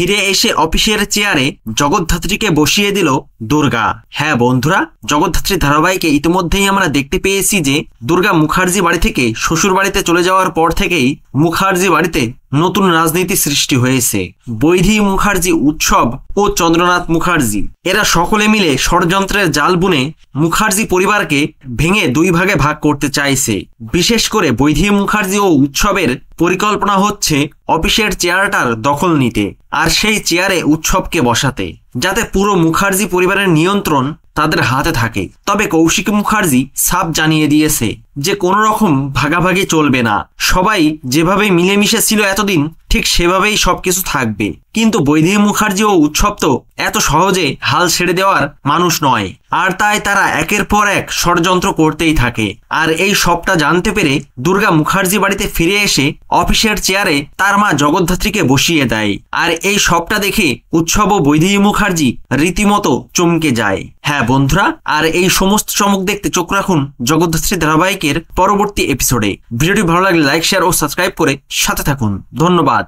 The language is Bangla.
ফিরে এসে অফিসের চেয়ারে জগদ্ধাত্রীকে বসিয়ে দিল দুর্গা। হ্যাঁ বন্ধুরা, জগদ্ধাত্রী ধারাবাহিকে ইতিমধ্যেই আমরা দেখতে পেয়েছি যে দুর্গা মুখার্জি বাড়ি থেকে শ্বশুর বাড়িতে চলে যাওয়ার পর থেকেই মুখার্জি বাড়িতে নতুন রাজনীতি সৃষ্টি হয়েছে। বৈধি মুখার্জি, উৎসব ও চন্দ্রনাথ মুখার্জি এরা সকলে মিলে ষড়যন্ত্রের জাল বুনে মুখার্জি পরিবারকে ভেঙে দুই ভাগে ভাগ করতে চাইছে। বিশেষ করে বৈধি মুখার্জি ও উৎসবের পরিকল্পনা হচ্ছে অফিসের চেয়ারটার দখল নিতে আর সেই চেয়ারে উৎসবকে বসাতে, যাতে পুরো মুখার্জি পরিবারের নিয়ন্ত্রণ তাদের হাতে থাকে। তবে কৌশিক মুখার্জি সাফ জানিয়ে দিয়েছে যে কোনো রকম ভাগাভাগি চলবে না, সবাই যেভাবে মিলেমিশে ছিল এতদিন ঠিক সেভাবেই সবকিছু থাকবে। কিন্তু বৈধি মুখার্জি ও উৎসব তো এত সহজে হাল ছেড়ে দেওয়ার মানুষ নয়, আর তাই তারা একের পর এক ষড়যন্ত্র করতেই থাকে। আর এই সবটা জানতে পেরে দুর্গা মুখার্জি বাড়িতে ফিরে এসে অফিসের চেয়ারে তার মা জগদ্ধাত্রীকে বসিয়ে দেয়। আর এই সবটা দেখে উৎসব ও বৈধি মুখার্জি রীতিমতো চমকে যায়। হ্যাঁ বন্ধুরা, আর এই সমস্ত চমক দেখতে চোখ রাখুন জগদ্ধাত্রী ধারাবাহিকের পরবর্তী এপিসোডে। ভিডিওটি ভালো লাগলে লাইক, শেয়ার ও সাবস্ক্রাইব করে সাথে থাকুন। ধন্যবাদ।